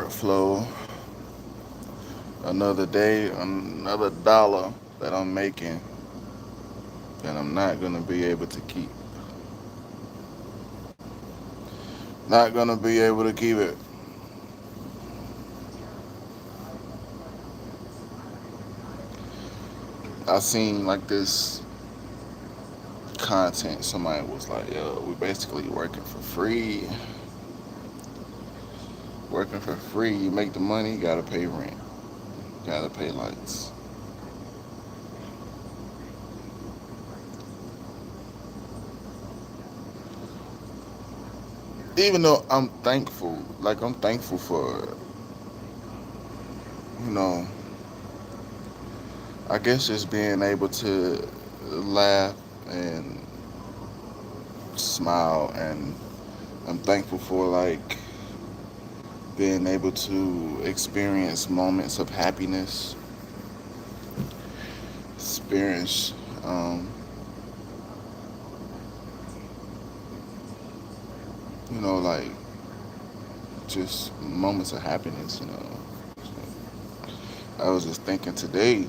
workflow, another day, another dollar that I'm making that I'm not gonna be able to keep. Not gonna be able to keep it. I seen like this content. Somebody was like, "Yo, we basically working for free. Working for free. You make the money, you gotta pay rent, gotta pay lights." Even though I'm thankful, like I'm thankful for, you know, I guess just being able to laugh and smile, and I'm thankful for like being able to experience moments of happiness, experience, like just moments of happiness. I was just thinking today,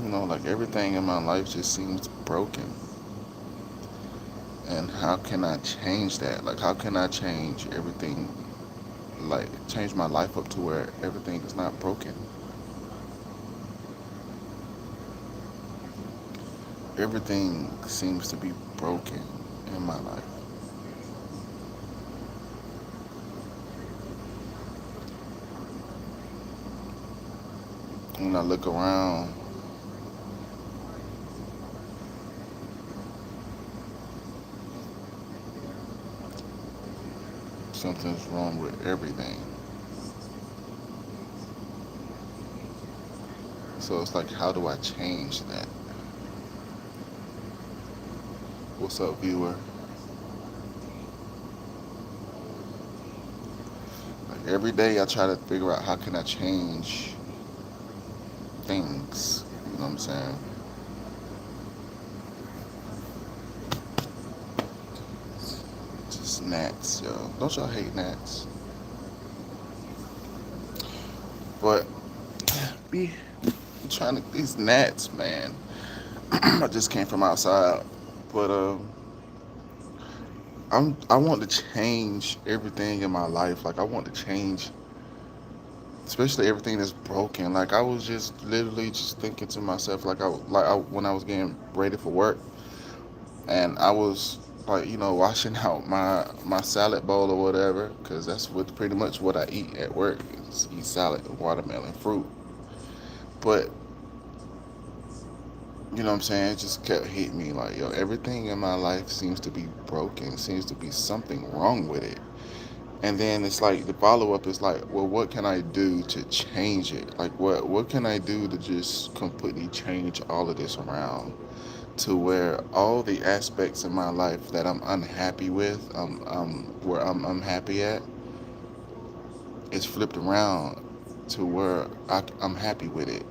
like everything in my life just seems broken. And how can I change that? Like, how can I change everything, like, change my life up to where everything is not broken? Everything seems to be broken in my life. When I look around, something's wrong with everything. So it's like, how do I change that? What's up, viewer? Like every day I try to figure out how can I change things. You know what I'm saying? Just gnats, yo. Don't y'all hate gnats? But be trying to these gnats, man. I just came from outside, but I want to change everything in my life. Like I want to change, especially everything that's broken. Like I was just literally just thinking to myself, when I was getting ready for work, and I was like, washing out my salad bowl or whatever, because that's what pretty much what I eat at work is eat salad, watermelon, fruit. But you know what I'm saying? It just kept hitting me like, yo, everything in my life seems to be broken, seems to be something wrong with it. And then it's like the follow up is like, well, what can I do to change it? Like, what can I do to just completely change all of this around to where all the aspects in my life that I'm unhappy with, where I'm happy at, is flipped around to where I'm happy with it.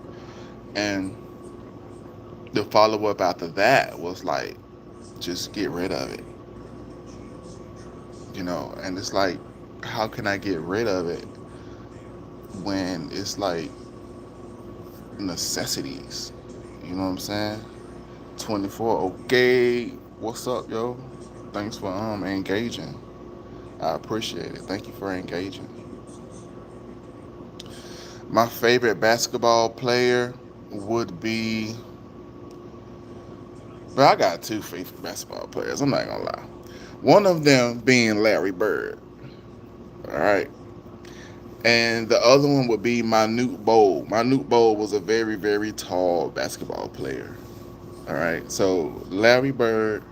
And the follow up after that was like, just get rid of it. And it's like, how can I get rid of it when it's like necessities? You know what I'm saying? 24. Okay, what's up, yo? Thanks for engaging. I appreciate it. Thank you for engaging. My favorite basketball player would be, but I got two favorite basketball players. I'm not gonna lie. One of them being Larry Bird. All right. And the other one would be Manute Bol. Manute Bol was a very, very tall basketball player. All right. So Larry Bird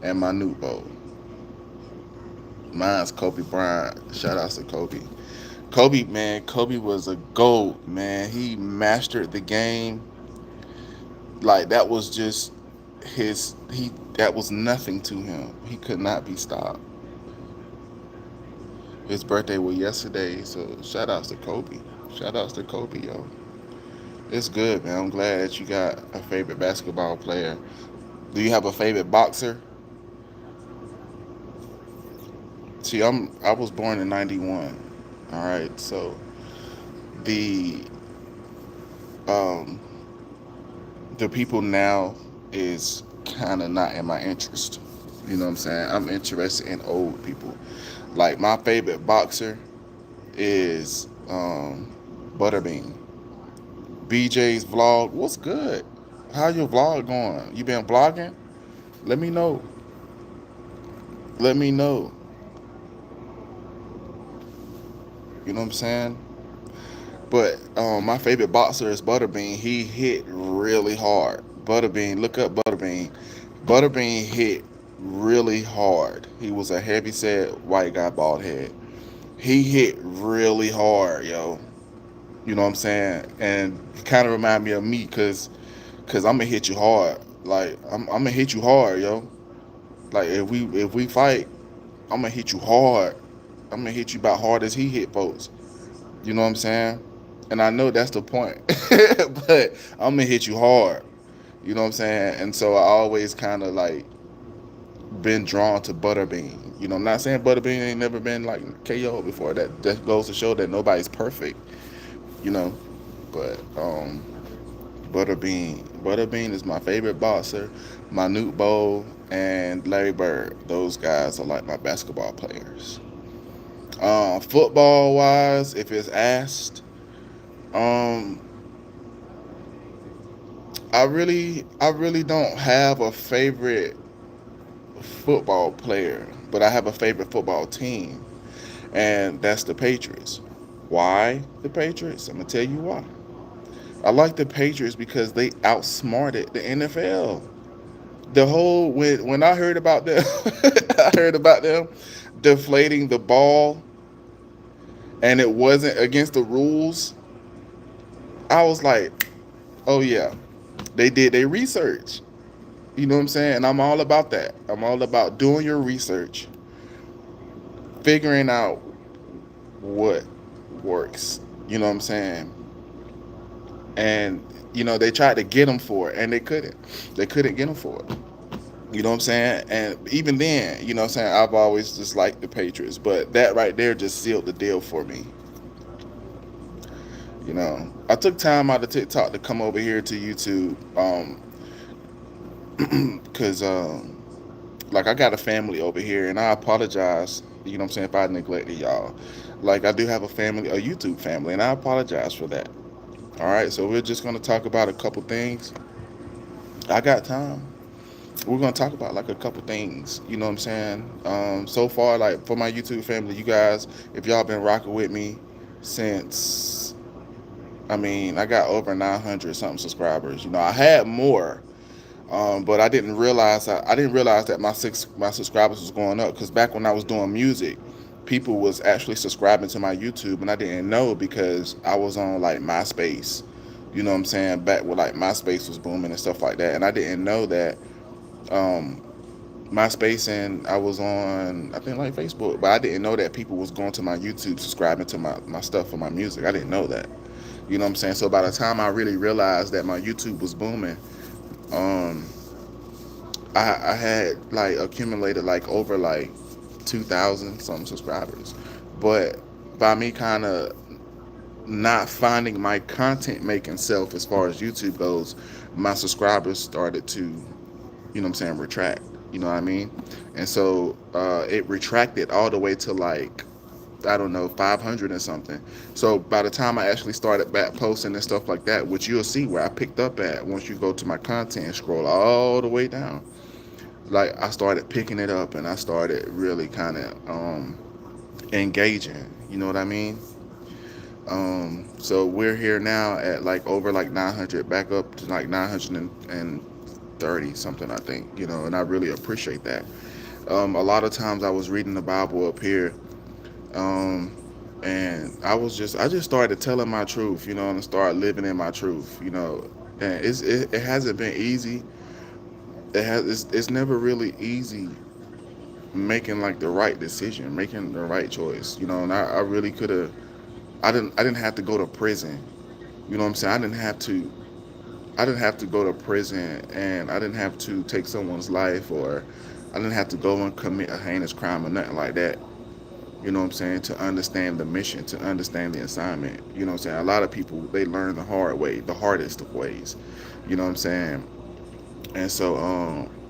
and Manute Bol. Mine's Kobe Bryant. Shout out to Kobe. Kobe, man, Kobe was a GOAT, man. He mastered the game. Like that was just that was nothing to him. He could not be stopped. His birthday was yesterday, so shout outs to Kobe. Shout outs to Kobe, yo. It's good, man. I'm glad that you got a favorite basketball player. Do you have a favorite boxer? See, I was born in '91. All right, so the um the people now is kind of not in my interest. You know what I'm saying? I'm interested in old people. Like my favorite boxer is Butterbean. BJ's vlog. What's good? How your vlog going? You been vlogging? Let me know. Let me know. You know what I'm saying? But my favorite boxer is Butterbean. He hit really hard. Butterbean, look up Butterbean. Butterbean hit really hard. He was a heavy set white guy, bald head. He hit really hard, yo. You know what I'm saying? And he kind of remind me of me, cause I'm gonna hit you hard. Like I'm gonna hit you hard, yo. Like if we fight, I'm gonna hit you hard. I'm gonna hit you about hard as he hit folks. You know what I'm saying? And I know that's the point, but I'm gonna hit you hard. You know what I'm saying? And so I always kind of like been drawn to Butterbean. You know, I'm not saying Butterbean ain't never been like KO before. That goes to show that nobody's perfect. You know, but Butterbean is my favorite boxer. Manute Bol and Larry Bird. Those guys are like my basketball players. Football wise, if it's asked, um, I really don't have a favorite football player, but I have a favorite football team, and that's the Patriots. Why the Patriots? I'm gonna tell you why. I like the Patriots because they outsmarted the NFL. The whole when I heard about them, I heard about them deflating the ball, and it wasn't against the rules. I was like, oh yeah, they did their research. You know what I'm saying? And I'm all about that. I'm all about doing your research, figuring out what works. You know what I'm saying? And they tried to get them for it, and they couldn't. They couldn't get them for it. You know what I'm saying? And even then, you know what I'm saying, I've always just liked the Patriots, but that right there just sealed the deal for me. I took time out of TikTok to come over here to YouTube, because like I got a family over here, and I apologize. You know what I'm saying, if I neglected y'all. Like I do have a family, a YouTube family, and I apologize for that. All right, so we're just gonna talk about a couple things. I got time. We're gonna talk about like a couple things. You know what I'm saying? So far, like for my YouTube family, you guys, if y'all been rocking with me since, I mean, I got over 900 something subscribers. I had more, but I didn't realize that my subscribers was going up, because back when I was doing music, people was actually subscribing to my YouTube, and I didn't know because I was on like MySpace. You know what I'm saying? Back when like MySpace was booming and stuff like that, and I didn't know that um, MySpace, and I was on, I think, like Facebook, but I didn't know that people was going to my YouTube subscribing to my stuff for my music. I didn't know that. You know what I'm saying? So by the time I really realized that my YouTube was booming, um, I had like accumulated like over like 2,000 some subscribers. But by me kind of not finding my content making self as far as YouTube goes, my subscribers started to, you know what I'm saying, retract. You know what I mean? And so it retracted all the way to like, I don't know, 500 or something. So by the time I actually started back posting and stuff like that, which you'll see where I picked up at once you go to my content and scroll all the way down, like I started picking it up and I started really kind of engaging. You know what I mean? So we're here now at like over like 900, back up to like 930 something, I think. And I really appreciate that. A lot of times I was reading the Bible up here, um, and I just started telling my truth, and start living in my truth, and it hasn't been easy. It's never really easy making like the right decision, making the right choice, and I really could have. I didn't have to go to prison. You know what I'm saying? I didn't have to go to prison, and I didn't have to take someone's life, or I didn't have to go and commit a heinous crime or nothing like that. You know what I'm saying? To understand the mission, to understand the assignment. You know what I'm saying? A lot of people, they learn the hard way, the hardest of ways. You know what I'm saying? And so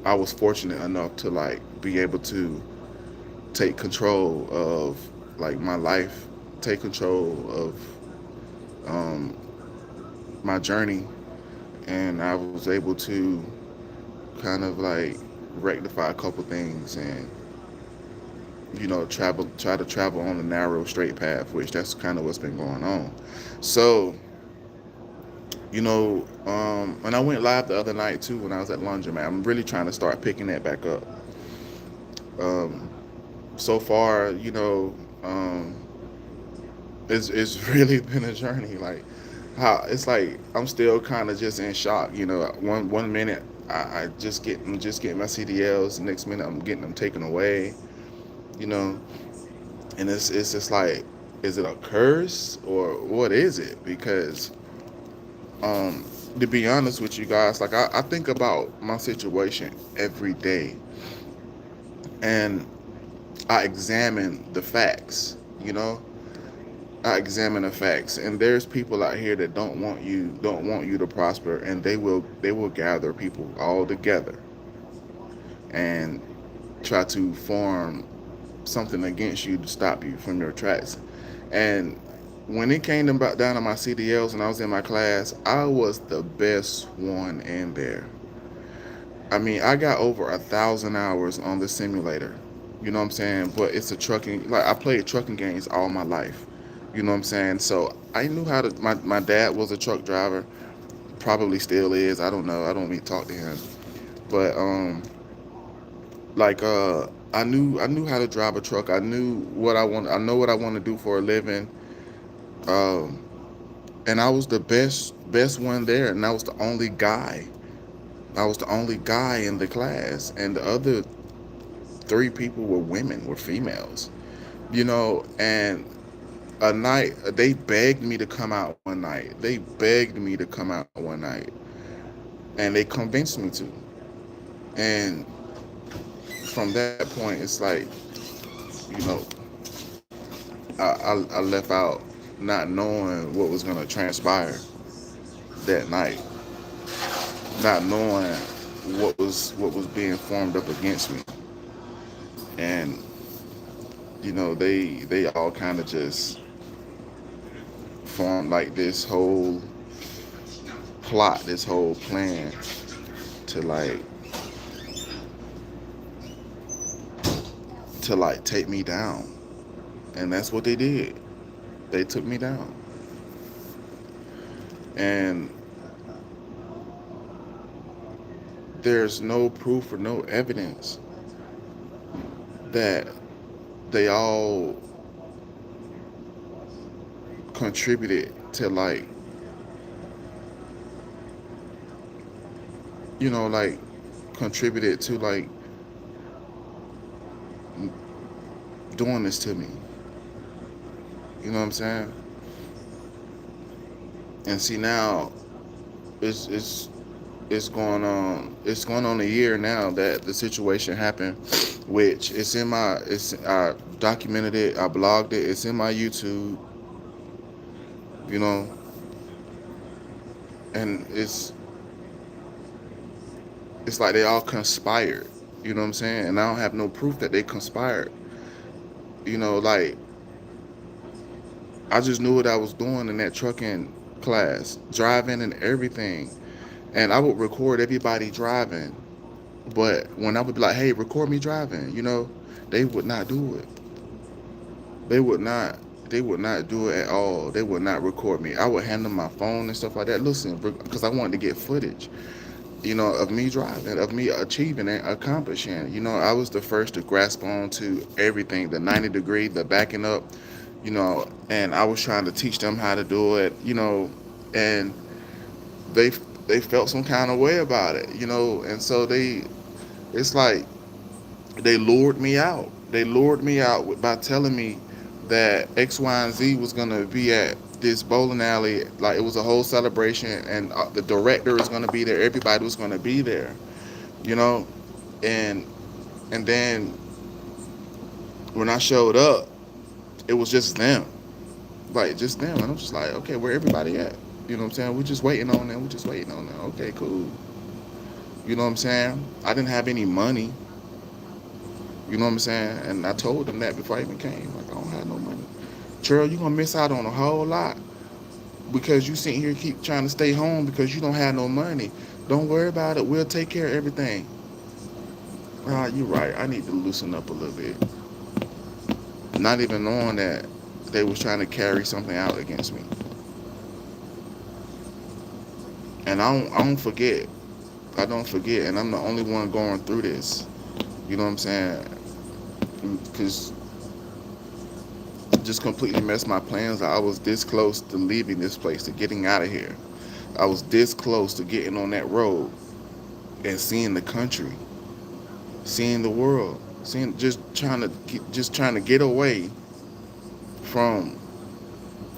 I was fortunate enough to like be able to take control of like my life, take control of um, my journey, and I was able to kind of like rectify a couple things and try to travel on the narrow straight path, which that's kind of what's been going on. So and I went live the other night too when I was at laundromat. I'm really trying to start picking that back up. um, so far, it's really been a journey. Like how it's like I'm still kind of just in shock. One minute I I'm just getting my CDLs. The next minute I'm getting them taken away. You know, and it's just like, is it a curse or what is it? Because um, to be honest with you guys, like I think about my situation every day, and I examine the facts. You know, I examine the facts, and there's people out here that don't want you to prosper, and they will gather people all together and try to form something against you to stop you from your tracks. And when it came about down to my CDLs and I was in my class, I was the best one in there. I mean, I got over 1,000 hours on the simulator. You know what I'm saying? But it's a trucking, like I played trucking games all my life. You know what I'm saying? So I knew how to. My dad was a truck driver, probably still is. I don't know. I don't even talk to him. But like I knew how to drive a truck. I knew what I want. I know what I want to do for a living. Um, and I was the best one there, and I was the only guy. I was the only guy in the class, and the other three people were women, were females. And a night they begged me to come out one night. They begged me to come out one night, and they convinced me to. And from that point, it's like, you know, I left out not knowing what was gonna transpire that night, not knowing what was being formed up against me. And they all kind of just formed like this whole plot, this whole plan to like take me down. And that's what they did. They took me down. And there's no proof or no evidence that they all contributed to like contributed to like doing this to me. You know what I'm saying? And see now, it's it's it's going on a year now that the situation happened, which I documented it, I blogged it, it's in my YouTube. You know, and it's like they all conspired. You know what I'm saying? And I don't have no proof that they conspired. Like I just knew what I was doing in that trucking class, driving and everything. And I would record everybody driving. But when I would be like, hey, record me driving, they would not do it. They would not. They would not do it at all. They would not record me. I would hand them my phone and stuff like that. Listen, because I wanted to get footage, of me driving, of me achieving and accomplishing. I was the first to grasp on to everything, the 90 degree, the backing up, and I was trying to teach them how to do it, and they they felt some kind of way about it, and so it's like they lured me out. They lured me out by telling me that X, Y, and Z was gonna be at this bowling alley. Like it was a whole celebration, and the director is gonna be there. Everybody was gonna be there, you know. And then when I showed up, It was just them, like just them, and I'm just like, okay, where everybody at? You know what I'm saying? We're just waiting on them. We're just waiting on them. Okay, cool. You know what I'm saying? I didn't have any money. You know what I'm saying? And I told them that before I even came. Like, I don't have no money. Cheryl, you gonna miss out on a whole lot because you sitting here keep trying to stay home because you don't have no money. Don't worry about it. We'll take care of everything. You're right. I need to loosen up a little bit. Not even knowing that they was trying to carry something out against me. And I don't forget. I don't forget. And I'm the only one going through this. You know what I'm saying? Because just completely messed my plans. I was this close to leaving this place, to getting out of here. I was this close to getting on that road and seeing the country, seeing the world, seeing just trying to get away from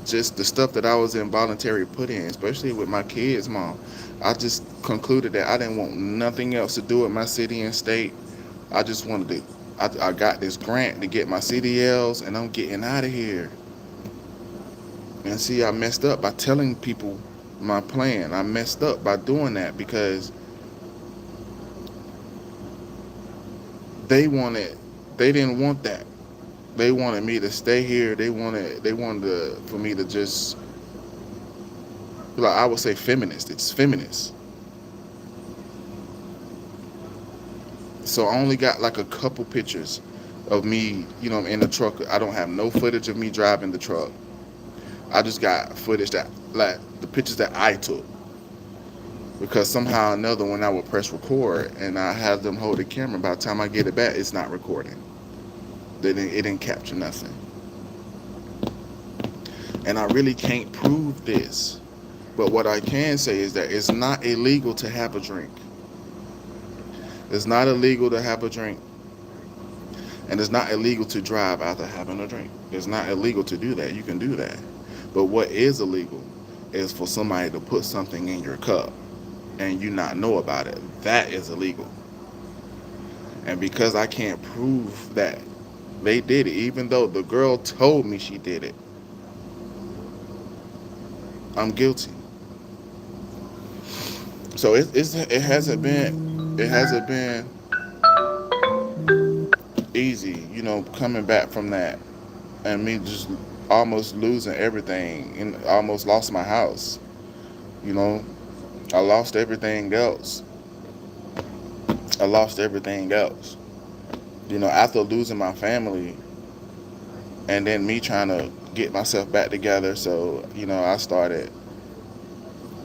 just the stuff that I was involuntary put in, especially with my kids' mom. I just concluded that I didn't want nothing else to do with my city and state. I just wanted to. I got this grant to get my CDLs, and I'm getting out of here. And see, I messed up by telling people my plan. I messed up by doing that because they wanted, they didn't want that. They wanted me to stay here. They wanted for me to just, like I would say, feminist. It's feminist. So I only got like a couple pictures of me, in the truck. I don't have no footage of me driving the truck. I just got footage that, like, the pictures that I took. Because somehow or another, when I would press record and I have them hold the camera, by the time I get it back, it's not recording. It didn't capture nothing. And I really can't prove this. But what I can say is that it's not illegal to have a drink. It's not illegal to have a drink. And it's not illegal to drive after having a drink. It's not illegal to do that. You can do that. But what is illegal is for somebody to put something in your cup and you not know about it. That is illegal. And because I can't prove that they did it, even though the girl told me she did it, I'm guilty. So it hasn't been easy, coming back from that and me just almost losing everything and almost lost my house. You know, I lost everything else. I lost everything else. After losing my family and then me trying to get myself back together. So, I started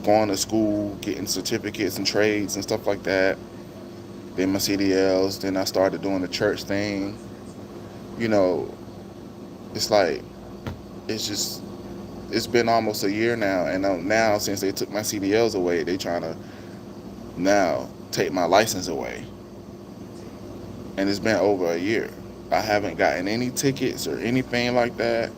going to school, getting certificates and trades and stuff like that. Then my CDLs. Then I started doing the church thing. You know, it's like, it's just, it's been almost a year now. And now, since they took my CDLs away, they trying to now take my license away. And it's been over a year. I haven't gotten any tickets or anything like that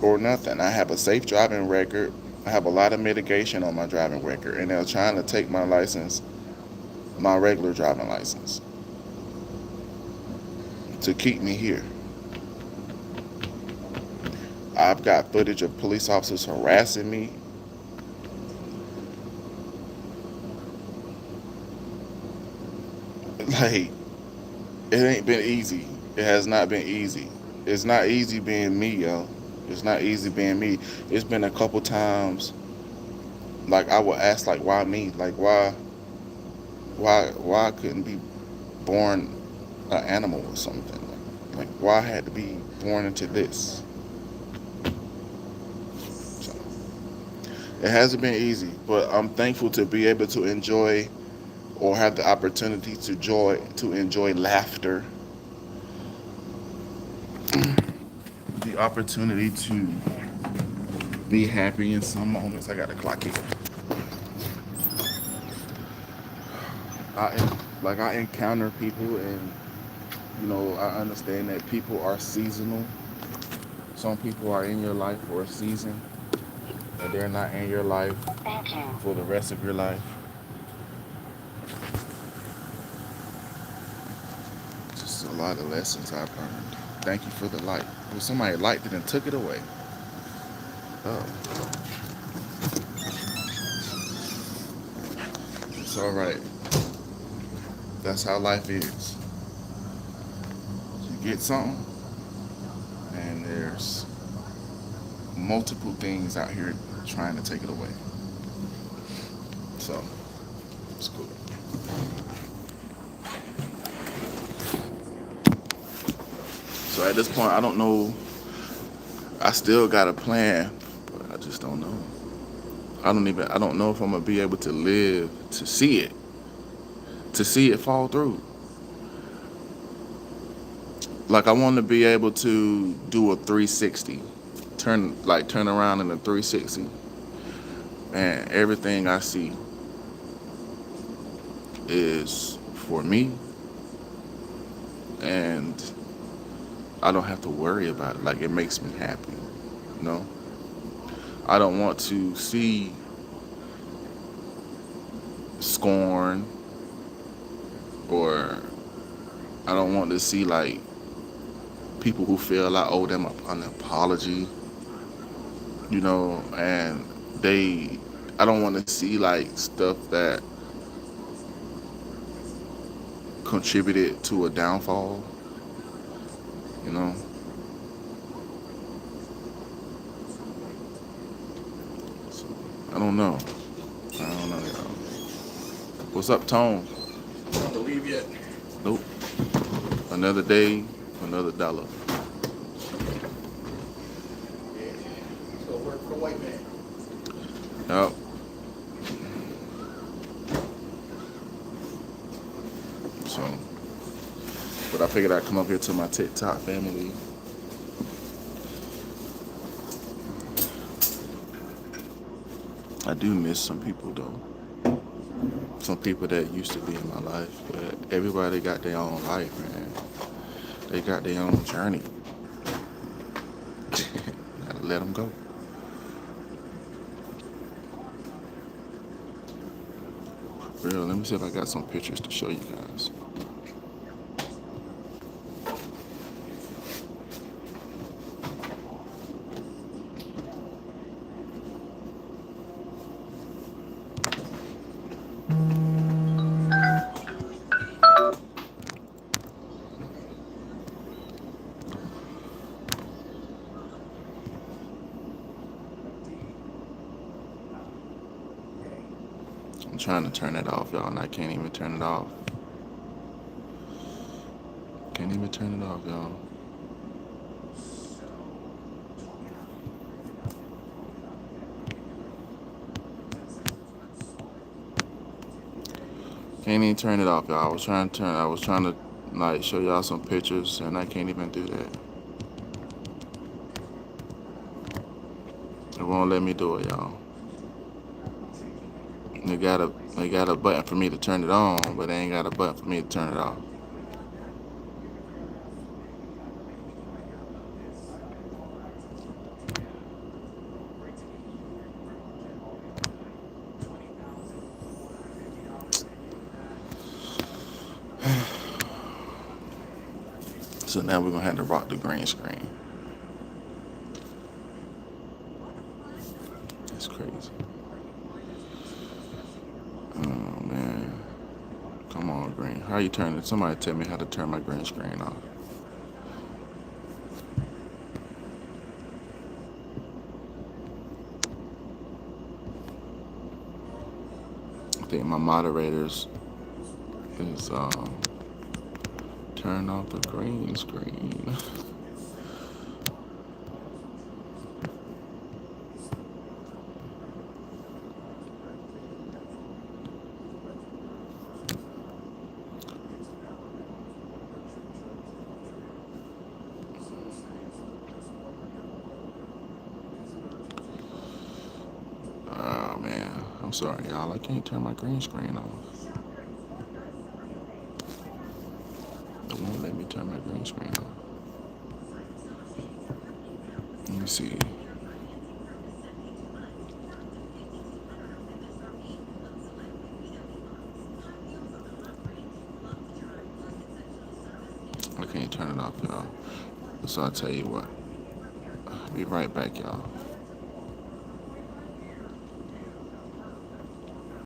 or nothing. I have a safe driving record. I have a lot of mitigation on my driving record, and they're trying to take my license, my regular driving license, to keep me here. I've got footage of police officers harassing me. Like, it ain't been easy. It has not been easy. It's not easy being me, yo. It's not easy being me. It's been a couple times, like, I would ask, like, why me? Like, why I couldn't be born an animal or something? Like, why I had to be born into this? So it hasn't been easy, but I'm thankful to be able to enjoy, or have the opportunity to enjoy laughter, the opportunity to be happy in some moments. I got to clock it. I encounter people, and I understand that people are seasonal. Some people are in your life for a season, and they're not in your life for the rest of your life. Just a lot of lessons I've learned. Thank you for the light. Well, somebody liked it and took it away. Oh, it's all right. That's how life is. You get something, and there's multiple things out here trying to take it away. So it's cool. So at this point, I don't know. I still got a plan, but I just don't know. I don't know if I'm gonna be able to live to see it fall through. Like I want to be able to do a 360, turn around in a 360, and everything I see is for me, and I don't have to worry about it. Like it makes me happy, you know. I don't want to see scorn, or I don't want to see like people who feel I owe them an apology, you know, and they I don't want to see like stuff that contributed to a downfall, you know. So, I don't know. I don't know, y'all. What's up, Tone? Don't believe yet. Nope. Another day, another dollar. Yeah. Still work for the white man. Yep. So, but I figured I'd come up here to my TikTok family. I do miss some people though. Some people that used to be in my life, but everybody got their own life, man. They got their own journey. Gotta let them go. Real, let me see if I got some pictures to show you guys. I'm trying to turn it off, y'all, and I can't even turn it off. Can't even turn it off, y'all. Can't even turn it off, y'all. I was trying to like show y'all some pictures, and I can't even do that. It won't let me do it, y'all. They got a button for me to turn it on, but they ain't got a button for me to turn it off. So now we're gonna have to rock the green screen. That's crazy. Oh man. Come on, green. How you turn it? Somebody tell me how to turn my green screen off. I think my moderators is turn off the green screen. Oh man. I'm sorry, y'all. I can't turn my green screen off. It won't let me turn my green screen off. Let me see. I can't turn it off, y'all. So I'll tell you what. Be right back, y'all.